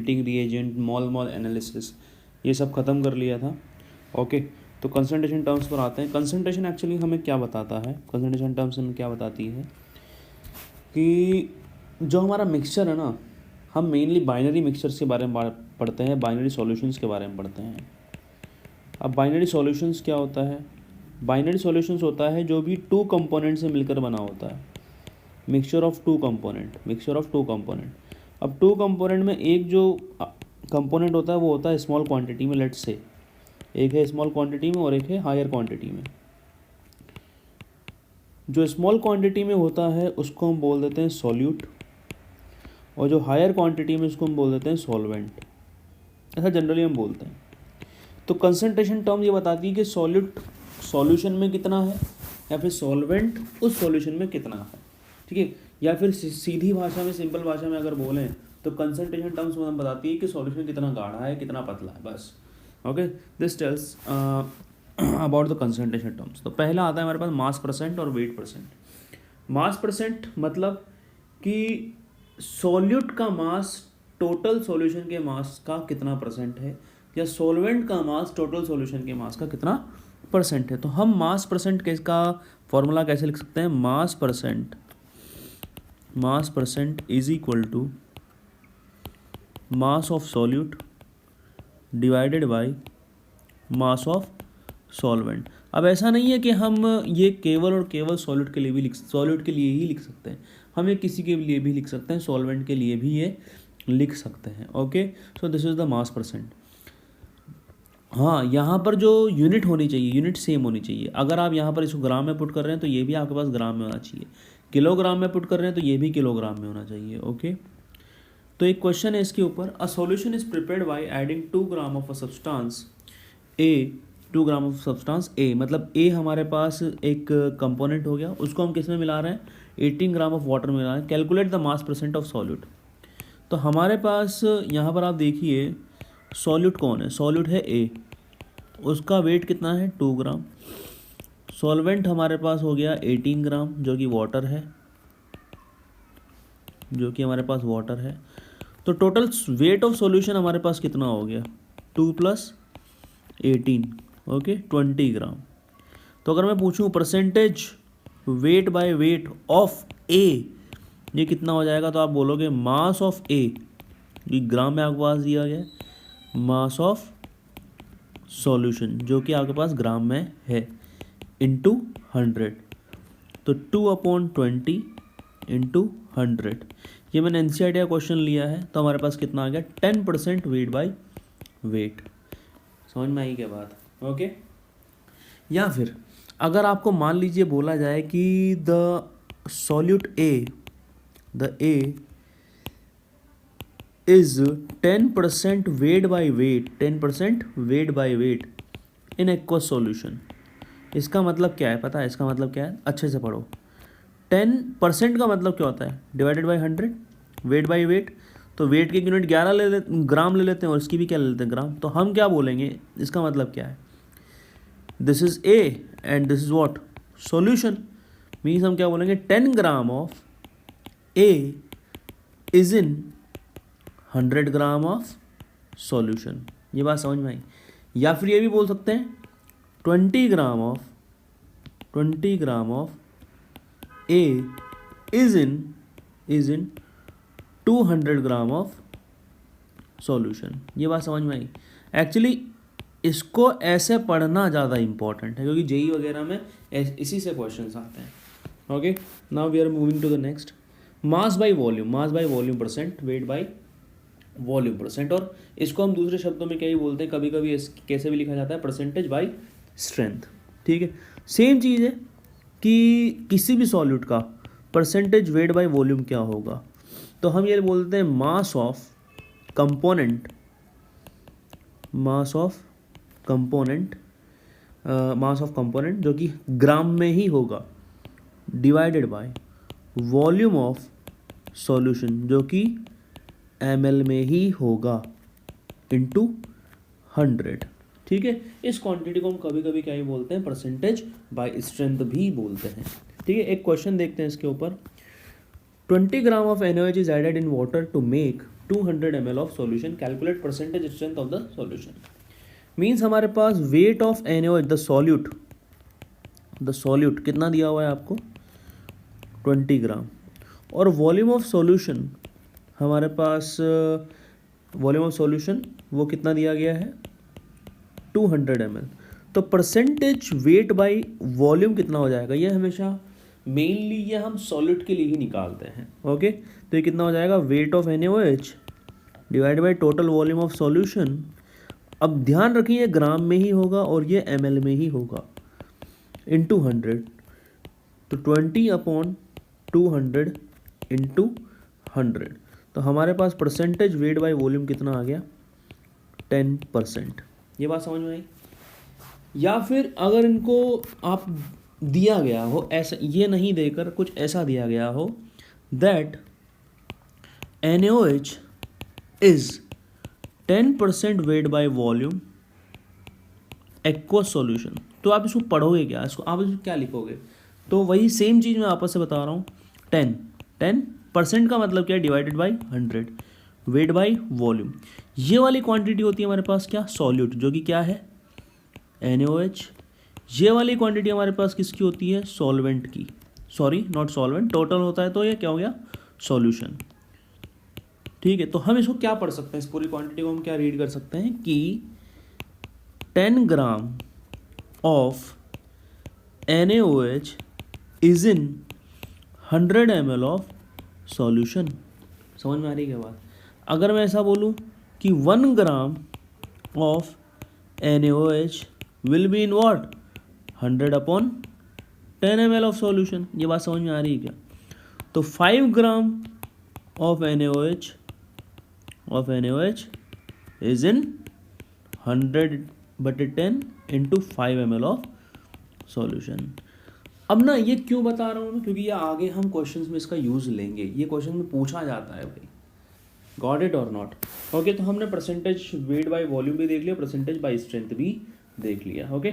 Editing reagent, mall analysis, ये सब ख़त्म कर लिया था। ओके, तो कंसंट्रेशन टर्म्स पर आते हैं। कंसंट्रेशन एक्चुअली हमें क्या बताता है, कंसंट्रेशन टर्म्स हमें क्या बताती है कि जो हमारा मिक्सचर है ना, हम मेनली बाइनरी मिक्सचर्स के बारे में पढ़ते हैं, बाइनरी सॉल्यूशंस के बारे में पढ़ते हैं। अब बाइनरी सॉल्यूशंस क्या होता है? बाइनरी सॉल्यूशंस होता है जो भी टू कंपोनेंट से मिलकर बना होता है, mixture of two component, mixture of two component. अब टू कंपोनेंट में एक जो कंपोनेंट होता है वो होता है स्मॉल क्वांटिटी में, लेट्स से एक है स्मॉल क्वांटिटी में और एक है हायर क्वांटिटी में। जो स्मॉल क्वांटिटी में होता है उसको हम बोल देते हैं सॉल्यूट, और जो हायर क्वांटिटी में उसको हम बोल देते हैं सॉल्वेंट। ऐसा जनरली हम बोलते हैं। तो कंसंट्रेशन टर्म ये बताती है कि सॉल्यूट सॉल्यूशन में कितना है, या फिर सॉल्वेंट उस सॉल्यूशन में कितना है, ठीक है। या फिर सीधी भाषा में, सिंपल भाषा में अगर बोलें तो कंसंट्रेशन टर्म्स में हम बताती है कि सॉल्यूशन कितना गाढ़ा है, कितना पतला है, बस। Okay, this tells about the concentration terms. तो पहला आता है हमारे पास मास परसेंट और वेट परसेंट। मास परसेंट मतलब कि सॉल्यूट का मास टोटल सॉल्यूशन के मास का कितना परसेंट है, या सॉल्वेंट का मास टोटल सॉल्यूशन के मास का कितना परसेंट है। तो हम मास परसेंट का फॉर्मूला कैसे लिख सकते हैं? Mass percent is equal to mass of solute divided by mass of solvent. अब ऐसा नहीं है कि हम ये केवल और केवल सॉल्यूट के लिए ही लिख सकते हैं, हम ये किसी के लिए भी लिख सकते हैं, सॉल्वेंट के लिए भी ये लिख सकते हैं। Okay, so this is the mass percent. हाँ, यहाँ पर जो यूनिट होनी चाहिए, यूनिट सेम होनी चाहिए। अगर आप यहाँ पर इसको ग्राम में पुट कर रहे हैं तो ये भी आपके पास ग्राम में होना चाहिए, किलोग्राम में पुट कर रहे हैं तो ये भी किलोग्राम में होना चाहिए। ओके, तो एक क्वेश्चन है इसके ऊपर, a solution is prepared by adding 2 gram of a substance A, 2 gram of substance A, मतलब ए हमारे पास एक कंपोनेंट हो गया, उसको हम किस में मिला रहे हैं? 18 ग्राम ऑफ वाटर में मिला रहे हैं। Calculate the mass percent of solute. तो हमारे पास यहाँ पर आप देखिए सॉल्यूट कौन है? सॉल्यूट है ए, उसका वेट कितना है? 2 ग्राम। सॉल्वेंट हमारे पास हो गया 18 ग्राम, जो कि वाटर है, हमारे पास वाटर है। तो टोटल वेट ऑफ सॉल्यूशन हमारे पास कितना हो गया? 2 + 18, ओके, 20 ग्राम। तो अगर मैं पूछूं percentage weight by weight of A, ये कितना हो जाएगा? तो आप बोलोगे मास ऑफ ए, ये ग्राम में आपके पास दिया गया, मास ऑफ सॉल्यूशन जो कि आपके पास ग्राम में है, इंटू 100। तो 2/20 इंटू 100। ये मैंने एनसीईआरटी का क्वेश्चन लिया है, तो हमारे पास कितना आ गया? 10% वेट बाय वेट। समझ में आई क्या बात? ओके, या फिर अगर आपको मान लीजिए बोला जाए कि the solute A, the A is 10% wait by wait, 10% wait by weight in aqueous solution. इसका मतलब क्या है पता है? इसका मतलब क्या है? अच्छे से पढ़ो। 10% का मतलब क्या होता है? Divided by 100, wait by wait. तो वेट की यूनिट 11 ग्राम ले लेते हैं, और इसकी भी क्या ले लेते हैं? ग्राम। तो हम क्या बोलेंगे? इसका मतलब क्या है? This is A and this is what? Solution. Means हम क्या बोलेंगे? 10 gram of A is in 100 gram of solution. ये बात समझ में आई? या फिर ये भी बोल सकते हैं 20 gram of A is in 200 gram of solution. ये बात समझ में आई? एक्चुअली इसको ऐसे पढ़ना ज़्यादा इंपॉर्टेंट है, क्योंकि जेई वगैरह में इसी से क्वेश्चंस आते हैं। Okay, now we are moving to the next. Mass by volume percent, weight by volume percent. और इसको हम दूसरे शब्दों में क्या ही बोलते हैं, कभी कभी कैसे भी लिखा जाता है? Percentage by strength. ठीक है, सेम चीज़ है कि किसी भी सॉल्यूट का परसेंटेज वेट बाय वॉल्यूम क्या होगा? तो हम ये बोलते हैं मास ऑफ कंपोनेंट जो कि ग्राम में ही होगा, divided by volume of solution जो कि ml में ही होगा, इंटू 100। ठीक है, इस क्वांटिटी को हम कभी कभी क्या ही बोलते हैं? परसेंटेज बाय स्ट्रेंथ भी बोलते हैं। ठीक है, एक क्वेश्चन देखते हैं इसके ऊपर। 20 gram of NaOH is added in water to make 200 ml of solution, calculate percentage strength of the solution. Means हमारे पास weight of NaOH the solute कितना दिया हुआ है आपको 20 ग्राम, और वॉल्यूम ऑफ सॉल्यूशन हमारे पास वॉल्यूम ऑफ सॉल्यूशन वो कितना दिया गया है 200 ml। तो परसेंटेज वेट बाय वॉल्यूम कितना हो जाएगा, ये हमेशा मेनली ये हम सॉलिड के लिए ही निकालते हैं। ओके, तो ये कितना हो जाएगा wait of NaOH divide by total volume of solution. अब ध्यान रखिए ये ग्राम में ही होगा और ये ml में ही होगा, इंटू 100, तो 20/200 इंटू 100। तो हमारे पास परसेंटेज वेट बाय वॉल्यूम कितना आ गया 10%। ये बात समझ में आई? या फिर अगर इनको आप दिया गया हो ऐसा, ये नहीं देकर कुछ ऐसा दिया गया हो that NaOH is 10% wait by volume aqueous solution, तो आप इसको पढ़ोगे क्या, इसको आप इसको क्या लिखोगे? तो वही सेम चीज़ मैं आपस से बता रहा हूँ। 10% का मतलब क्या है divided by 100 wait by volume. ये वाली क्वांटिटी होती है हमारे पास क्या सॉल्यूट, जो कि क्या है NaOH। ये वाली क्वांटिटी हमारे पास किसकी होती है सॉल्वेंट की, सॉरी नॉट सॉल्वेंट, टोटल होता है तो ये क्या हो गया सॉल्यूशन। ठीक है, तो हम इसको क्या पढ़ सकते हैं, इस पूरी क्वांटिटी को हम क्या रीड कर सकते हैं कि 10 ग्राम of NaOH is in 100 ml of solution. समझ में आ रही है क्या बात? अगर मैं ऐसा बोलूँ कि 1 ग्राम of NaOH will be in what 100/10 ml of solution. ये बात समझ में आ रही है क्या? तो 5 ग्राम of NaOH is in 100/10 into 5 ml of solution. अब ना ये क्यों बता रहा हूँ मैं, क्योंकि ये आगे हम क्वेश्चंस में इसका यूज़ लेंगे, ये क्वेश्चन में पूछा जाता है भाई, गॉट इट और नॉट। ओके, तो हमने परसेंटेज वेट बाय वॉल्यूम भी देख लिया, परसेंटेज बाय स्ट्रेंथ भी देख लिया। ओके,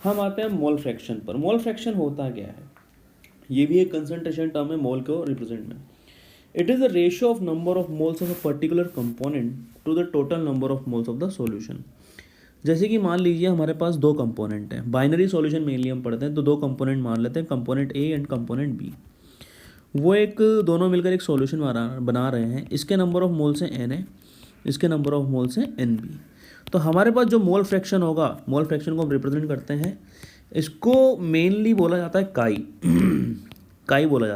हम आते हैं मोल फ्रैक्शन पर। मोल फ्रैक्शन होता क्या है, ये भी एक कंसंट्रेशन टर्म है मोल को रिप्रेजेंट में। It is the ratio of number of moles of a particular component to the total number of moles of the solution. जैसे कि मान लीजिए हमारे पास दो कंपोनेंट हैं, बाइनरी सॉल्यूशन मेनली हम पढ़ते हैं, तो दो कंपोनेंट मान लेते हैं, component A and component B। वो एक दोनों मिलकर एक सॉल्यूशन बना रहे हैं, इसके नंबर ऑफ मोल्स हैं N है, इसके नंबर ऑफ मोल्स हैं NB। तो हमारे पास जो मोल फ्रैक्शन होगा, मोल फ्रैक्शन को हम रिप्रेजेंट करते हैं, इसको मेनली बोला जाता है काई काई बोला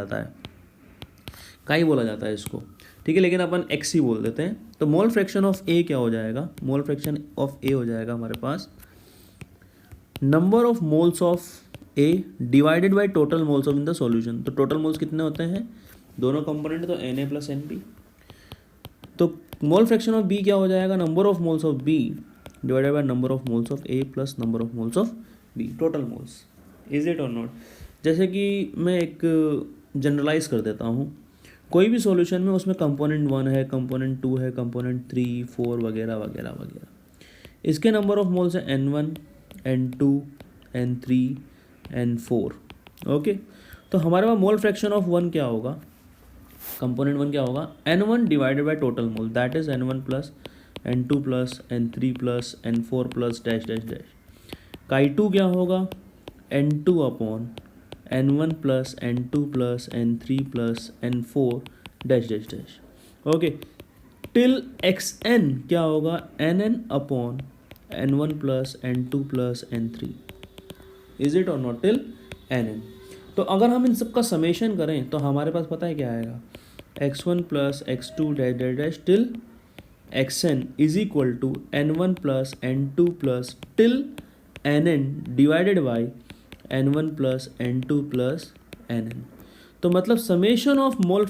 जाता है इसको, ठीक है, लेकिन अपन एक्स ही बोल देते हैं। तो मोल फ्रैक्शन ऑफ ए क्या हो जाएगा, मोल फ्रैक्शन ऑफ ए हो जाएगा हमारे पास number of moles of A divided by total moles of in the solution. तो टोटल मोल्स कितने होते हैं दोनों कंपोनेंट, तो Na प्लस NB। तो मोल फ्रैक्शन ऑफ बी क्या हो जाएगा, number of moles of B divided by number of moles of A plus number of moles of B, total moles. Is it और नॉट? जैसे कि मैं एक जनरलाइज कर देता हूँ, कोई भी सॉल्यूशन में उसमें कंपोनेंट 1 है, कंपोनेंट 2 है, कंपोनेंट 3, 4 वगैरह वगैरह वगैरह। इसके नंबर ऑफ मोल्स है N1, N2, N3, N4। Okay, तो हमारे पास मोल फ्रैक्शन ऑफ 1 क्या होगा, कंपोनेंट 1 क्या होगा N1 divided by total mole, that is N1 plus N2 plus N3 plus N4 plus dash dash dash. काई 2 क्या होगा N2/N1 plus N2 plus N3 plus N4 dash dash dash. Okay, till XN क्या होगा NN/N1 plus N2 plus N3। Is it और not? Till NN। तो अगर हम इन सब का समेशन करें तो हमारे पास पता है क्या आएगा, X1 plus X2 dash dash dash till XN is equal to N1 plus N2 plus till NN divided by N1 plus N2 plus NN। तो मतलब summation of mole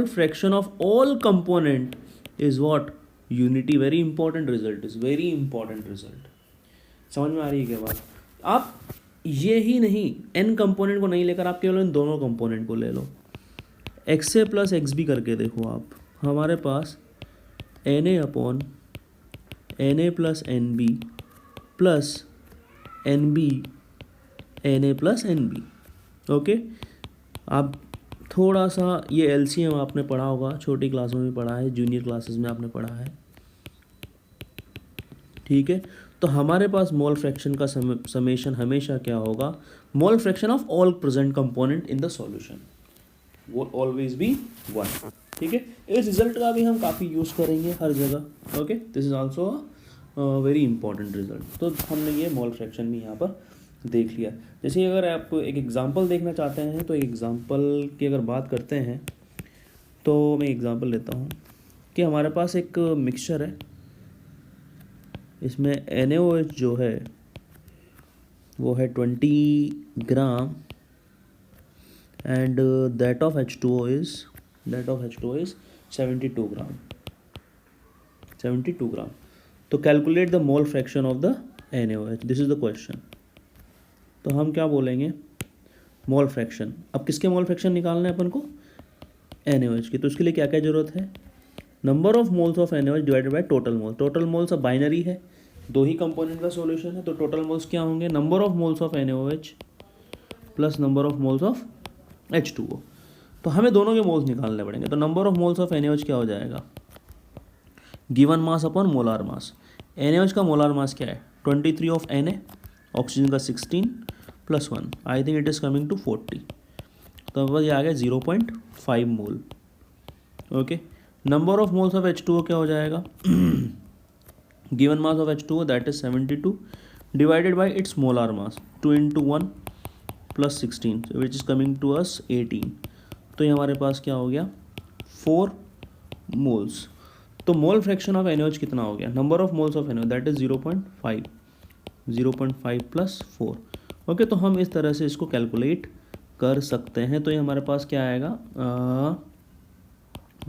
fraction of all component is what unity. Very important result, is very important result. समझ में आ रही है क्या बात? आप ये ही नहीं, n कंपोनेंट को नहीं लेकर आप केवल इन दोनों कंपोनेंट को ले लो, XA प्लस XB करके देखो आप, हमारे पास Na plus NB plus NB Na plus NB। Okay, आप थोड़ा सा ये एलसीएम आपने पढ़ा होगा, छोटी क्लास में भी पढ़ा है, जूनियर क्लासेस में आपने पढ़ा है, ठीक है। तो हमारे पास मोल फ्रैक्शन का समेशन हमेशा क्या होगा, मोल fraction of all present component in the solution वो ऑलवेज बी 1, ठीक है। इस रिजल्ट का भी हम काफ़ी यूज़ करेंगे हर जगह, okay. This is also very important result. तो हमने ये मोल फ्रैक्शन भी यहाँ पर देख लिया। जैसे अगर आप एक एग्जांपल देखना चाहते हैं तो एग्जांपल की अगर बात करते हैं तो मैं एग्जांपल लेता हूँ कि हमारे पास एक मिक्सचर है, इसमें NaOH जो है वो है 20 gram and that of H2O is 72 ग्राम, 72 ग्राम। तो calculate the mole fraction of the NaOH, this is the question. तो हम क्या बोलेंगे, मोल फ्रैक्शन। अब किसके मोल फ्रैक्शन निकालना है अपन को, NaOH की। तो उसके लिए क्या क्या जरूरत है, number of moles of NaOH divided by total mole. Total moles अब बाइनरी है, दो ही कंपोनेंट का सॉल्यूशन है, तो टोटल मोल्स क्या होंगे, number of moles of NaOH plus number of moles of H2O। तो हमें दोनों के मोल्स निकालने पड़ेंगे। तो number of moles of NaOH क्या हो जाएगा, given mass upon molar mass. NaOH का मोलार मास क्या है, 23 ऑफ Na, ऑक्सीजन का 16 plus 1, I think it is coming to 40। तो बस ये आ गया 0.5 mole, okay. Number of moles of H2O क्या हो जाएगा, given mass of H2O that is 72 divided by its molar mass, 2 into 1 plus 16 which is coming to us 18। तो ये हमारे पास क्या हो गया, 4 मोल्स। तो मोल फ्रैक्शन ऑफ NaOH कितना हो गया, number of moles of NaOH that is 0.5 plus 4, okay. तो हम इस तरह से इसको कैलकुलेट कर सकते हैं। तो ये हमारे पास क्या आएगा,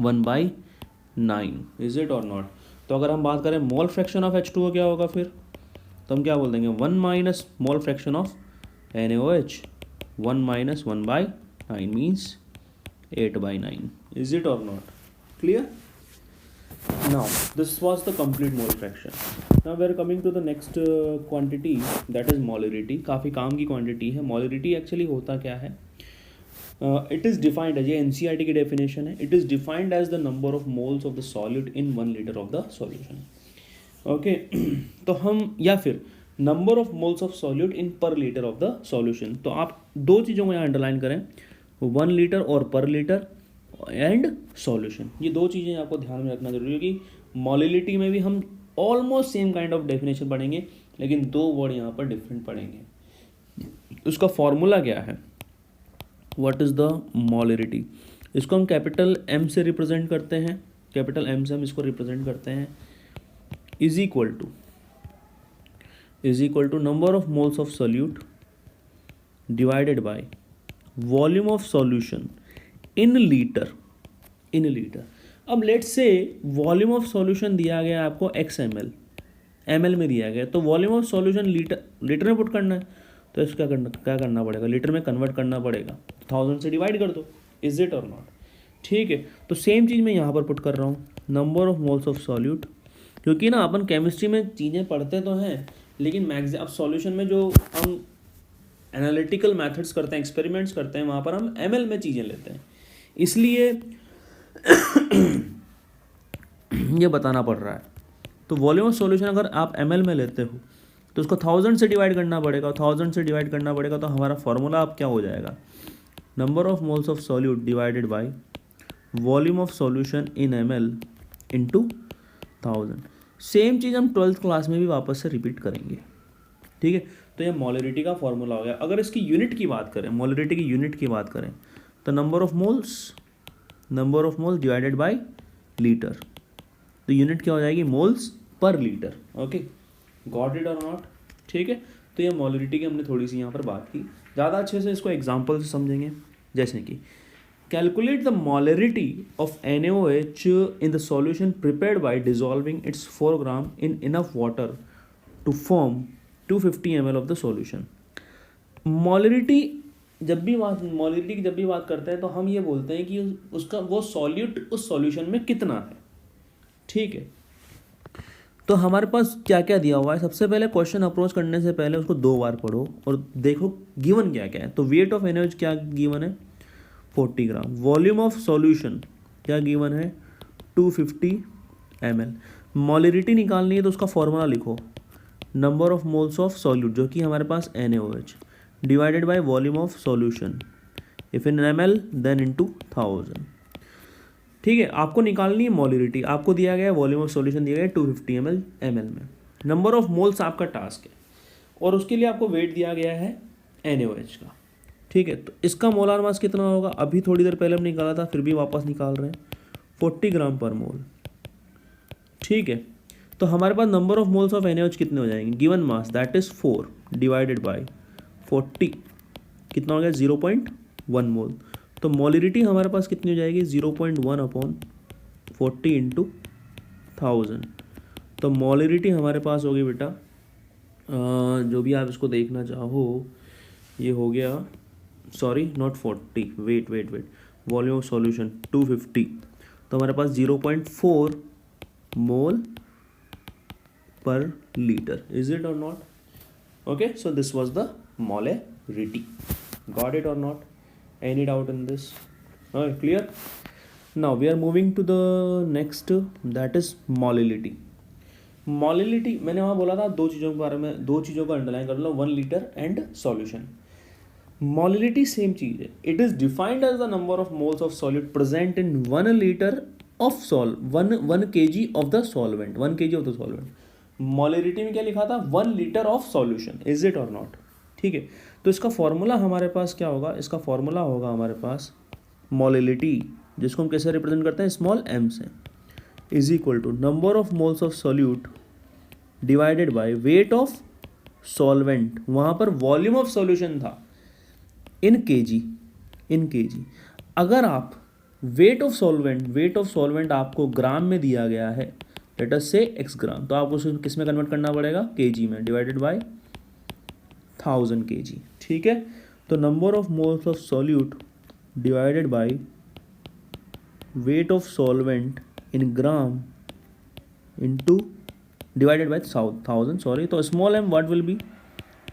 1/9, इज इट और नॉट। तो अगर हम बात करें मोल फ्रैक्शन ऑफ H2O क्या होगा फिर, तो हम क्या बोल देंगे, 1 minus mole fraction of NaOH, 1 minus 1/9 means 8/9, is it और not clear. Now this was the complete mole fraction. Now we are coming to the next quantity, that is molarity. काफ़ी काम की quantity है। molarity actually होता क्या है, it is defined as, ये NCERT की definition है, it is defined as the number of moles of the solute in 1 liter of the solution, okay। तो हम, या फिर number of moles of solute in per liter of the solution। तो आप दो चीज़ों को यहाँ अंडरलाइन करें, 1 लीटर और पर लीटर एंड सॉल्यूशन, ये दो चीज़ें आपको ध्यान में रखना जरूरी है कि मोलिलिटी में भी हम almost same kind of definition पढ़ेंगे, लेकिन दो वर्ड यहाँ पर डिफरेंट पढ़ेंगे। उसका फॉर्मूला क्या है, व्हाट इज़ द मोलिलिटी, इसको हम कैपिटल M से रिप्रेजेंट करते हैं, कैपिटल M से हम इसको रिप्रेजेंट करते हैं, is equal to number of moles of solute divided by volume of solution in litre. अब let's say volume of solution दिया गया आपको x ml में दिया गया, तो वॉल्यूम ऑफ सॉल्यूशन लीटर में पुट करना है, तो इसका क्या करना पड़ेगा, लीटर में कन्वर्ट करना पड़ेगा, 1000 से डिवाइड कर दो, इज इट और नॉट, ठीक है। तो सेम चीज़ मैं यहाँ पर पुट कर रहा हूँ, number of moles of solute, क्योंकि ना अपन केमिस्ट्री में चीज़ें पढ़ते तो हैं, लेकिन अब सॉल्यूशन में जो हम एनालिटिकल मेथड्स करते हैं, एक्सपेरिमेंट्स करते हैं, वहाँ पर हम ml में चीज़ें लेते हैं, इसलिए ये बताना पड़ रहा है। तो वॉल्यूम ऑफ सॉल्यूशन अगर आप ml में लेते हो तो उसको 1000 से डिवाइड करना पड़ेगा, 1000 से डिवाइड करना पड़ेगा, तो हमारा फॉर्मूला अब क्या हो जाएगा, number of moles of solute divided by volume of solution in ml into 1000। Same चीज़ हम 12th क्लास में भी वापस से रिपीट करेंगे, ठीक है। तो ये मोलरिटी का फॉर्मूला हो गया। अगर इसकी यूनिट की बात करें, मोलरिटी की यूनिट की बात करें, तो number of moles divided bye litre, तो यूनिट क्या हो जाएगी, moles per litre, okay, got it और नॉट, ठीक है। तो ये मोलरिटी की हमने थोड़ी सी यहाँ पर बात की, ज़्यादा अच्छे से इसको एग्जांपल से समझेंगे, जैसे कि calculate the molarity of NaOH in the solution prepared by dissolving its 4 gram in enough water to form 250 ml of the solution. Molarity की जब भी बात करते हैं तो हम ये बोलते हैं कि उसका वो सॉल्यूट उस सॉल्यूशन में कितना है, ठीक है। तो हमारे पास क्या क्या दिया हुआ है, सबसे पहले क्वेश्चन अप्रोच करने से पहले उसको 2 बार पढ़ो और देखो गिवन क्या क्या है। तो वेट ऑफ NaOH क्या गिवन है, 40 ग्राम। वॉल्यूम ऑफ सॉल्यूशन क्या गिवन है, 250 ml। मॉलिरिटी निकालनी है तो उसका फॉर्मूला लिखो, number of moles of solute जो कि हमारे पास NaOH divided by volume of solution, if in ml then into 1000। ठीक है, आपको निकालनी है मॉलिरिटी, आपको दिया गया है वॉल्यूम ऑफ सॉल्यूशन दिया गया है 250 ml में, नंबर ऑफ मोल्स आपका टास्क है और उसके लिए आपको वेट दिया गया है NaOH का। ठीक है, तो इसका मोलार मास कितना होगा, अभी थोड़ी देर पहले हम निकाला था फिर भी वापस निकाल रहे हैं, 40 ग्राम पर मोल। ठीक है, तो हमारे पास number of moles of NaOH कितने हो जाएंगे, given mass that is 4 divided by 40 कितना हो गया 0.1 मोल। तो मोलिरिटी हमारे पास कितनी हो जाएगी 0.1 अपॉन 40 इंटू 1000। तो मोलिरिटी हमारे पास होगी बेटा जो भी आप इसको देखना चाहो, ये हो गया, sorry not 40, weight volume of solution 250, तो हमारे पास 0.4 mole per litre, is it और not? Okay, so this was the molarity, got it और not? Any doubt in this? Clear? Now we are moving to the next, that is molality. Molality मैंने वहाँ बोला था दो चीज़ों के बारे में, दो चीज़ों को अंडरलाइन कर लो, 1 litre and solution. Molality same चीज़ है, it is defined as the number of moles of solute present in 1 litre of one kg of the solvent, 1 kg of the solvent. Molality में क्या लिखा था, 1 litre of solution, is it और not? ठीक है, तो इसका फॉर्मूला हमारे पास क्या होगा, इसका फॉर्मूला होगा हमारे पास मोलिलिटी, जिसको हम कैसे रिप्रेजेंट करते हैं, स्मॉल m से, is equal to number of moles of solute divided by weight of solvent, वहाँ पर वॉल्यूम ऑफ सॉल्यूशन था इन kg। अगर आप वेट ऑफ सॉल्वेंट आपको ग्राम में दिया गया है, लेट अस से x ग्राम, तो आपको उसको किस में कन्वर्ट करना पड़ेगा, kg में, डिवाइडेड बाय 1000 kg। ठीक है, तो number of moles of solute divided by weight of solvent in gram into divided by 1000, sorry, तो small m what will be,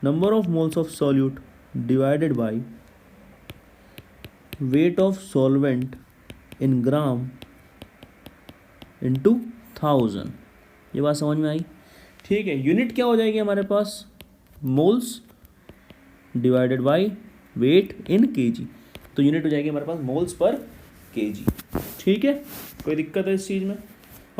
number of moles of solute divided by weight of solvent in gram into 1000। ये बात समझ में आई? ठीक है, unit क्या हो जाएगी हमारे पास, moles divided by weight in kg, तो यूनिट हो जाएगी हमारे पास मोल्स पर kg। ठीक है, कोई दिक्कत है इस चीज़ में?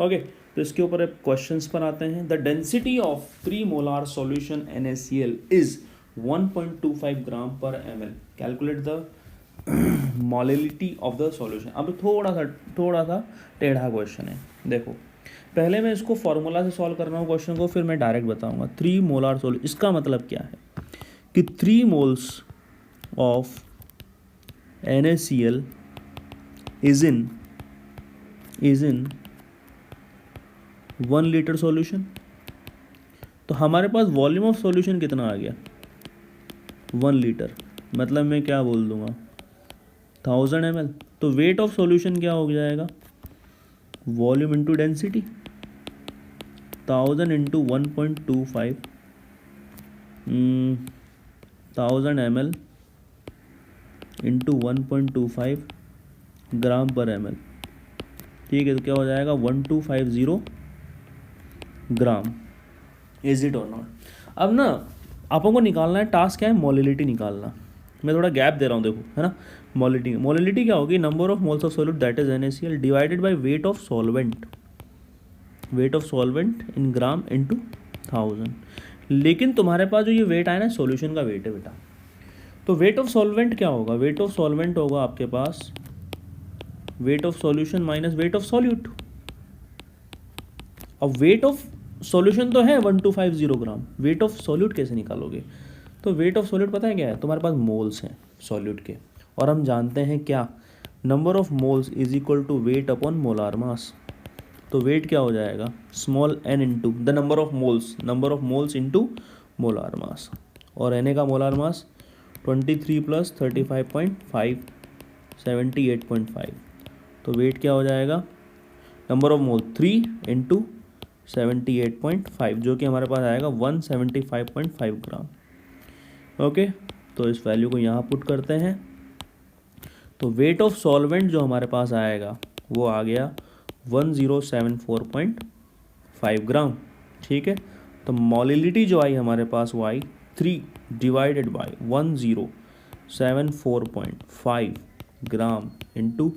ओके, तो इसके ऊपर अब क्वेश्चंस पर आते हैं। The density of 3 molar solution NaCl is 1.25 ग्राम पर ml, calculate the molality of the solution. अब थोड़ा सा टेढ़ा क्वेश्चन है, देखो पहले मैं इसको फॉर्मूला से सॉल्व कर रहा हूँ क्वेश्चन को, फिर मैं डायरेक्ट बताऊंगा। 3 मोलार सॉल्यूशन, इसका मतलब क्या है कि 3 moles of NaCl is in 1 litre solution. तो हमारे पास वॉल्यूम ऑफ सॉल्यूशन कितना आ गया, 1 लीटर, मतलब मैं क्या बोल दूंगा 1000 ml। तो वेट ऑफ सॉल्यूशन क्या हो जाएगा, volume into density, 1000 into 1.25, 1000 ml into 1.25 ग्राम पर ml। ठीक है, तो क्या हो जाएगा 1250 ग्राम, इज इट और नॉट? अब ना आपको निकालना है, टास्क क्या है, मोलिलिटी निकालना। मैं थोड़ा गैप दे रहा हूँ, देखो है ना। मोलिलिटी क्या होगी, number of moles of solute that is NaCl divided by weight of solvent in gram into 1000। लेकिन तुम्हारे पास जो ये वेट आया ना, सॉल्यूशन का वेट है बेटा, तो वेट ऑफ सॉल्वेंट क्या होगा, वेट ऑफ सॉल्वेंट होगा आपके पास weight of solution minus weight of solute. अब वेट ऑफ सॉल्यूशन तो है 1250 ग्राम, वेट ऑफ सॉल्यूट कैसे निकालोगे? तो वेट ऑफ सॉल्यूट पता है क्या है, तुम्हारे पास मोल्स हैं सॉल्यूट के, और हम जानते हैं क्या, number of moles is equal to weight upon molar mass. तो वेट क्या हो जाएगा, small n into the number of moles into molar mass, और Na का मोलार मास 23 प्लस 35.5 78.5। तो वेट क्या हो जाएगा, नंबर ऑफ मोल 3 इंटू 78.5, जो कि हमारे पास आएगा 175.5 ग्राम। ओके, तो इस वैल्यू को यहाँ पुट करते हैं, तो वेट ऑफ सॉल्वेंट जो हमारे पास आएगा वो आ गया 1074.5 ग्राम, ठीक है। तो मोलिलिटी जो आई हमारे पास वो I 3 divided by 1074.5 gram into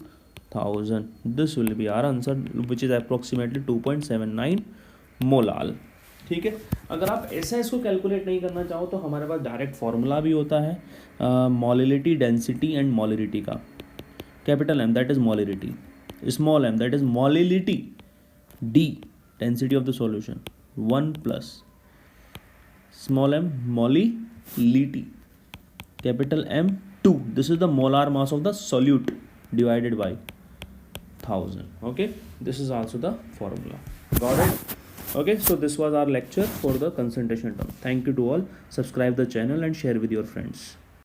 1000. This will be our answer which is approximately 2.79 molal, ठीक है। अगर आप ऐसा इसको कैलकुलेट नहीं करना चाहो तो हमारे पास डायरेक्ट फार्मूला भी होता है मोलिलिटी, डेंसिटी एंड मोलिलिटी का. Capital M that is molality, small m that is molality, D density of the solution 1 plus small m molality, capital M 2. This is the molar mass of the solute divided by 1000. Okay, this is also the formula. Got it? Okay, so this was our lecture for the concentration term. Thank you to all. Subscribe the channel and share with your friends.